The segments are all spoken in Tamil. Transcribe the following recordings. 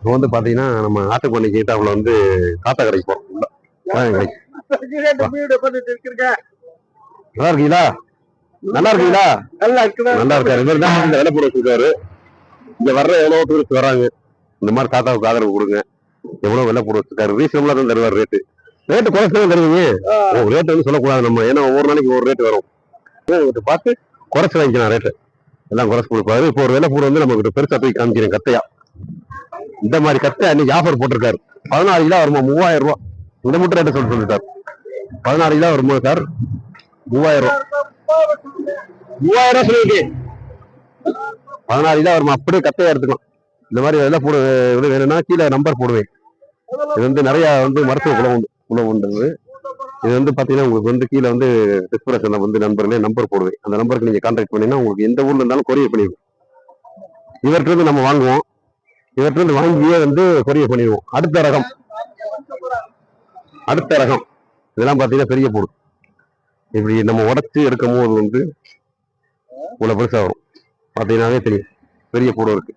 இப்போ வந்து பாத்தீங்கன்னா நம்ம ஆட்டுப்பண்ணி கேட்டாப்புல வந்து காத்தா கடைக்கு போறோம். நல்லா இருக்கீங்களா? நல்லா இருக்கீங்களா? நல்லா இருக்காரு. இவர் தான் இந்த விலை போட வச்சிருக்காரு. இங்க வர்ற எவ்வளவு டூரிஸ்ட் வராங்க. இந்த மாதிரி தாத்தாவுக்கு ஆதரவு கொடுங்க. எவ்வளவு விலை போட வச்சிருக்காரு. ரீசனபிளா தான் தருவார் ரேட்டு. ரேட்டு குறைச்சு தான் தருவீங்க. ரேட் வந்து சொல்லக்கூடாது நம்ம. ஏன்னா ஒவ்வொரு நாளைக்கு ஒரு ரேட் வரும். பார்த்து குறைச்சு வாங்கிக்கலாம் ரேட்டு. எல்லாம் குறைச்சு கொடுப்பாரு. இப்போ ஒரு விலை போட வந்து நம்ம கிட்ட பெருசா போய் காமிக்கிறேன் கத்தையா. இந்த மாதிரி கத்தை அன்னைக்கு ஆஃபர் போட்டிருக்காரு. 16 கிலோ வருமா 3000 ரூபாய். இந்த மட்டும் ரேட்டு சொல்லிட்டார். 16 கிலோ வருமா சார் 3000 ரூபாய். 3000 ரூபாய் சொல்லிருக்கு. 16 கிலோ வருமா அப்படியே கத்தையா எடுத்துக்கலாம். இந்த மாதிரி விலை போட வேணும்னா கீழே நம்பர் போடுவேன். இது வந்து நிறைய வந்து மருத்துவ குணம் உண்டு. இது வந்து பாத்தீங்கன்னா உங்களுக்கு வந்து கீழே வந்து டிஸ்கிரிப்ஷன்ல வந்து நம்பர் போடுவேன். அந்த நம்பருக்கு நீங்க கான்டாக்ட் பண்ணீங்கன்னா உங்களுக்கு எந்த ஊர்ல இருந்தாலும் கொரியர் பண்ணிடுவோம். இவர்கிட்ட இருந்து நம்ம வாங்குவோம். இவர்கிட்ட இருந்து வாங்கியே வந்து கொரியர் பண்ணிடுவோம். அடுத்த ரகம் இதெல்லாம் பாத்தீங்கன்னா பெரிய போடு. இப்படி நம்ம உடச்சு எடுக்கும் போது வந்து இவ்வளவு பெருசா வரும். பாத்தீங்கன்னாவே தெரியும் பெரிய போடு இருக்கு.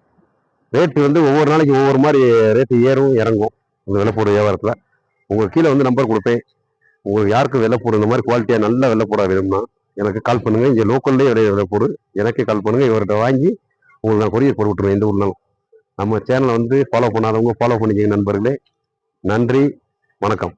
ரேட்டு வந்து ஒவ்வொரு நாளைக்கு ஒவ்வொரு மாதிரி ரேட்டு ஏறும் இறங்கும். இந்த விலை போடு வியாபாரத்துல உங்களுக்கு கீழே வந்து நம்பர் கொடுப்பேன். உங்களுக்கு யாருக்கும் வெள்ளை போடு இந்த மாதிரி குவாலிட்டியா நல்ல வெள்ளை போடா வேணும்னா எனக்கு கால் பண்ணுங்க. இங்க லோக்கல்லே வெள்ளை போடு எனக்கே கால் பண்ணுங்க. இவர்கிட்ட வாங்கி உங்களுக்கு நான் கொரியர் போட்டு விட்டுருவேன் எந்த ஊர்னாலும். நம்ம சேனலை வந்து ஃபாலோ பண்ணாதவங்க ஃபாலோ பண்ணிக்கங்க நண்பர்களே. நன்றி, வணக்கம்.